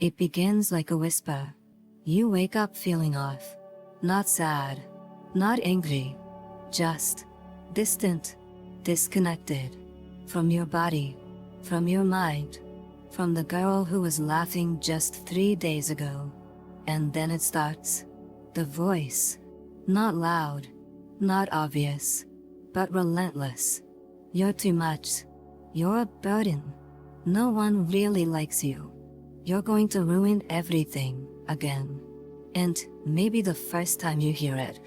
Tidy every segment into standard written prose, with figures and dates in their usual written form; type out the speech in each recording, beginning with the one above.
It begins like a whisper. You wake up feeling off. Not sad, not angry, just distant, disconnected from your body, from your mind, from the girl who was laughing just 3 days ago. And then it starts. The voice. Not loud, not obvious, but relentless. You're too much. You're a burden. No one really likes you. You're going to ruin everything again. And maybe the first time you hear it,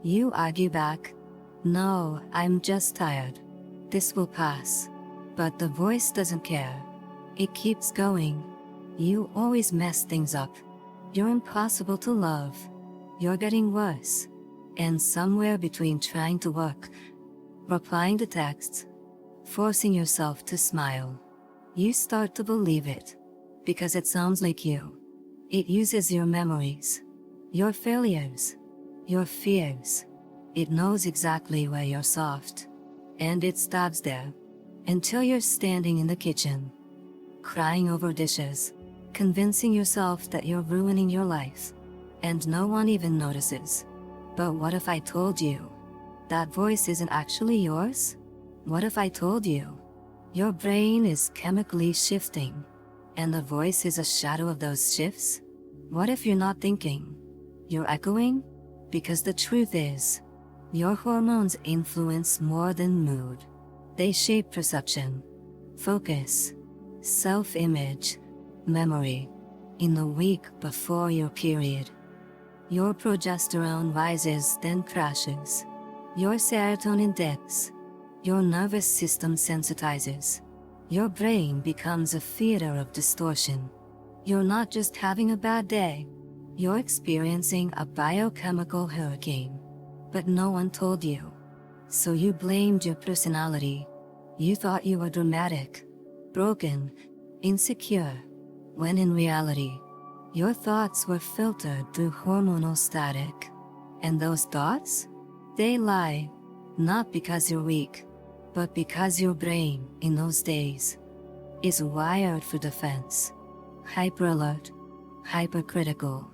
you argue back. No, I'm just tired. This will pass. But the voice doesn't care. It keeps going. You always mess things up. You're impossible to love. You're getting worse. And somewhere between trying to work, replying to texts, forcing yourself to smile, you start to believe it. Because it sounds like you. It uses your memories, your failures, your fears. It knows exactly where you're soft. And it stops there. Until you're standing in the kitchen, crying over dishes, convincing yourself that you're ruining your life. And no one even notices. But what if I told you that voice isn't actually yours? What if I told you your brain is chemically shifting, and the voice is a shadow of those shifts? What if you're not thinking? You're echoing? Because the truth is, your hormones influence more than mood. They shape perception, focus, self-image, memory. In the week before your period, your progesterone rises, then crashes. Your serotonin dips. Your nervous system sensitizes. Your brain becomes a theater of distortion. You're not just having a bad day. You're experiencing a biochemical hurricane. But no one told you. So you blamed your personality. You thought you were dramatic, broken, insecure, when in reality, your thoughts were filtered through hormonal static. And those thoughts? They lie, not because you're weak, but because your brain, in those days, is wired for defense. Hyper-alert, hypercritical,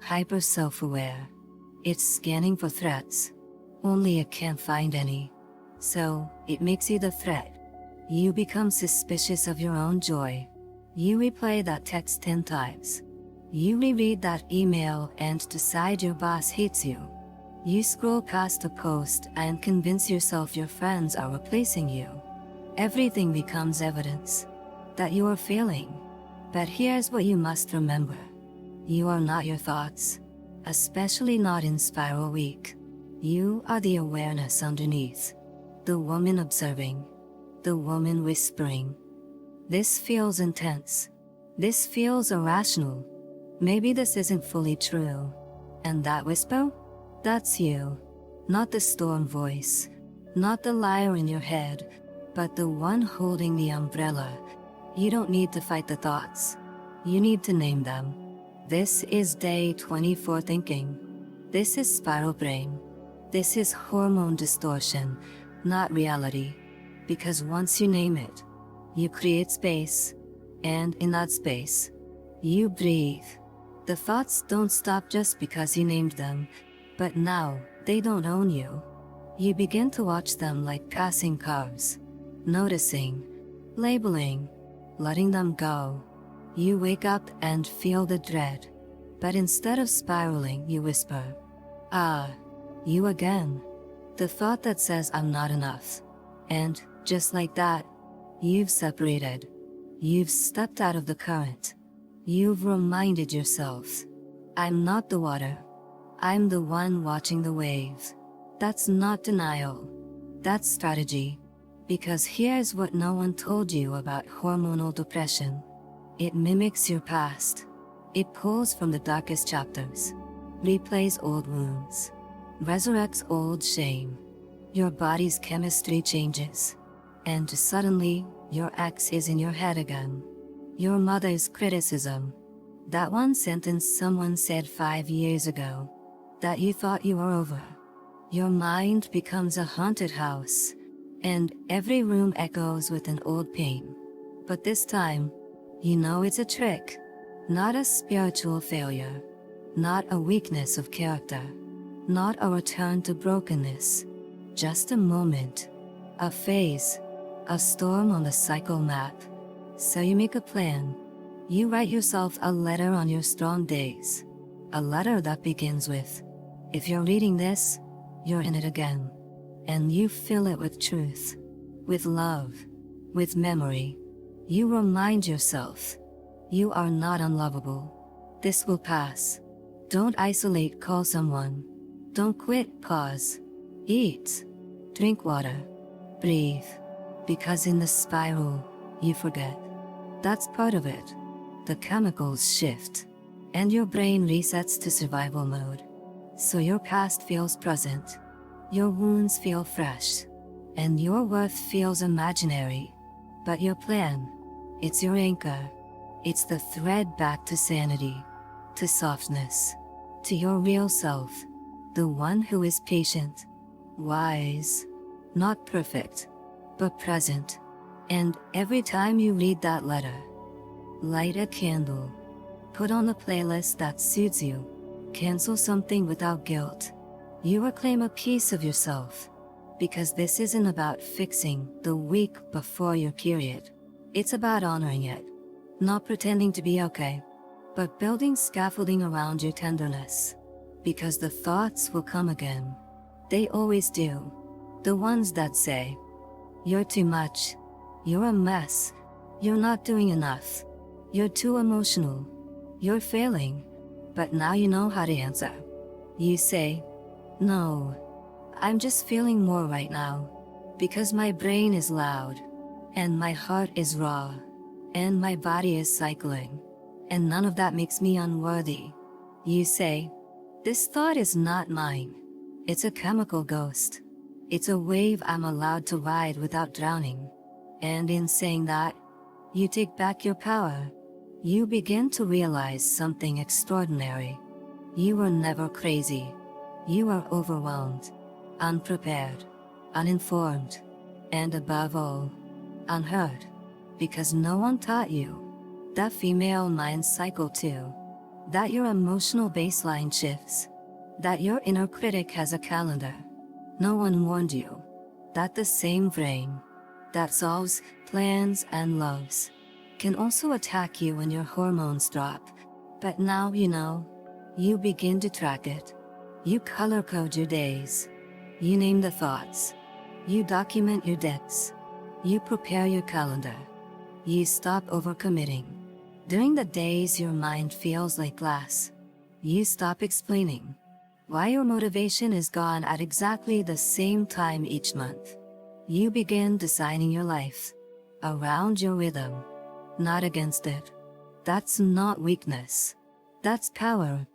hyper-self-aware. It's scanning for threats, only it can't find any. So, it makes you the threat. You become suspicious of your own joy. You replay that text 10 times. You reread that email and decide your boss hates you. You scroll past a post and convince yourself your friends are replacing you. Everything becomes evidence that you are failing. But here's what you must remember. You are not your thoughts, especially not in spiral week. You are the awareness underneath. The woman observing. The woman whispering. This feels intense. This feels irrational. Maybe this isn't fully true. And that whisper? That's you. Not the storm voice. Not the liar in your head. But the one holding the umbrella. You don't need to fight the thoughts. You need to name them. This is day 24 thinking. This is spiral brain. This is hormone distortion, not reality. Because once you name it, you create space. And in that space, you breathe. The thoughts don't stop just because you named them. But now, they don't own you. You begin to watch them like passing cars. Noticing, labeling, letting them go. You wake up and feel the dread. But instead of spiraling, you whisper, "Ah, you again." The thought that says I'm not enough. And, just like that, you've separated. You've stepped out of the current. You've reminded yourself, I'm not the water. I'm the one watching the wave. That's not denial. That's strategy. Because here's what no one told you about hormonal depression. It mimics your past. It pulls from the darkest chapters. Replays old wounds. Resurrects old shame. Your body's chemistry changes. And suddenly, your ex is in your head again. Your mother's criticism. That one sentence someone said 5 years ago. That you thought you were over. Your mind becomes a haunted house. And every room echoes with an old pain. But this time, you know it's a trick. Not a spiritual failure, not a weakness of character, not a return to brokenness, just a moment, a phase, a storm on the cycle map. So you make a plan. You write yourself a letter on your strong days. A letter that begins with, if you're reading this, you're in it again. And you fill it with truth, with love, with memory. You remind yourself, you are not unlovable. This will pass. Don't isolate, call someone. Don't quit, pause. Eat. Drink water. Breathe. Because in the spiral, you forget. That's part of it. The chemicals shift, and your brain resets to survival mode. So your past feels present, your wounds feel fresh, and your worth feels imaginary. But your plan, it's your anchor. It's the thread back to sanity, to softness, to your real self, the one who is patient, wise, not perfect, but present. And every time you read that letter, light a candle, put on a playlist that suits you, cancel something without guilt. You reclaim a piece of yourself, because this isn't about fixing the week before your period. It's about honoring it, not pretending to be okay, but building scaffolding around your tenderness. Because the thoughts will come again. They always do. The ones that say, you're too much, you're a mess, you're not doing enough, you're too emotional, you're failing. But now you know how to answer. You say, no, I'm just feeling more right now, because my brain is loud, and my heart is raw, and my body is cycling, and none of that makes me unworthy. You say, this thought is not mine. It's a chemical ghost. It's a wave I'm allowed to ride without drowning. And in saying that, you take back your power. You begin to realize something extraordinary. You were never crazy. You were overwhelmed, unprepared, uninformed, and above all, unheard. Because no one taught you that female minds cycle too, that your emotional baseline shifts, that your inner critic has a calendar. No one warned you that the same brain that solves, plans, and loves can also attack you when your hormones drop. But now you know. You begin to track it. You color code your days. You name the thoughts. You document your debts. You prepare your calendar. You stop overcommitting. During the days your mind feels like glass, you stop explaining why your motivation is gone at exactly the same time each month. You begin designing your life around your rhythm, not against it. That's not weakness. That's power.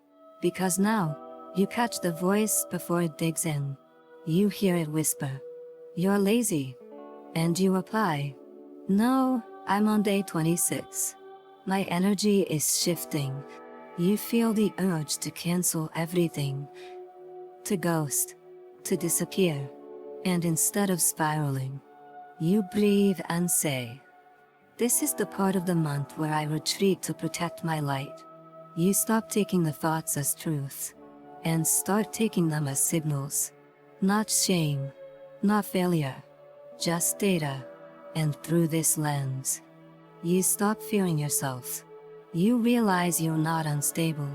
Because now, you catch the voice before it digs in. You hear it whisper, you're lazy. And you reply, no, I'm on day 26. My energy is shifting. You feel the urge to cancel everything, to ghost, to disappear. And instead of spiraling, you breathe and say, this is the part of the month where I retreat to protect my light. You stop taking the thoughts as truth, and start taking them as signals. Not shame, not failure, just data. And through this lens, you stop fearing yourself. You realize you're not unstable.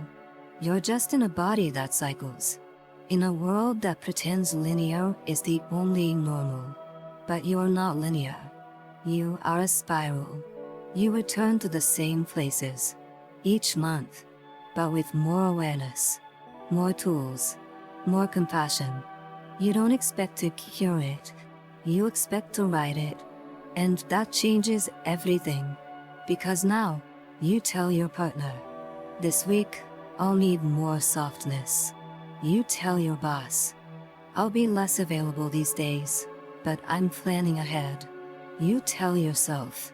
You're just in a body that cycles, in a world that pretends linear is the only normal. But you're not linear. You are a spiral. You return to the same places each month, but with more awareness, more tools, more compassion. You don't expect to cure it. You expect to ride it. And that changes everything. Because now, you tell your partner, this week, I'll need more softness. You tell your boss, I'll be less available these days, but I'm planning ahead. You tell yourself,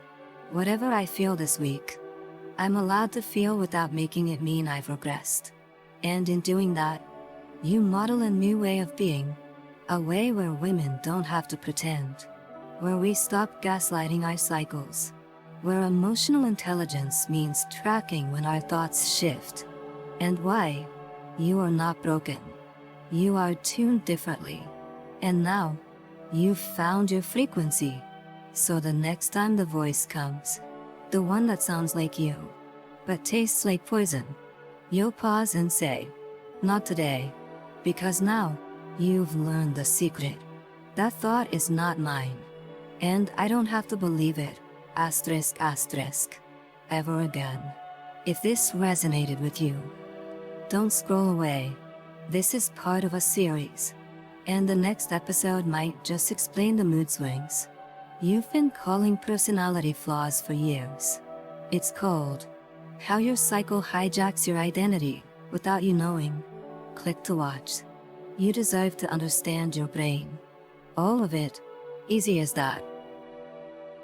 whatever I feel this week, I'm allowed to feel without making it mean I've regressed. And in doing that, you model a new way of being, a way where women don't have to pretend, where we stop gaslighting our cycles, where emotional intelligence means tracking when our thoughts shift. And why? You are not broken. You are tuned differently. And now, you've found your frequency. So the next time the voice comes, the one that sounds like you, but tastes like poison, you'll pause and say, "Not today." Because now, you've learned the secret. That thought is not mine. And I don't have to believe it, asterisk asterisk, ever again. If this resonated with you, don't scroll away. This is part of a series. And the next episode might just explain the mood swings you've been calling personality flaws for years. It's called How Your Cycle Hijacks Your Identity Without You Knowing. Click to watch. You deserve to understand your brain. All of it. Easy as that.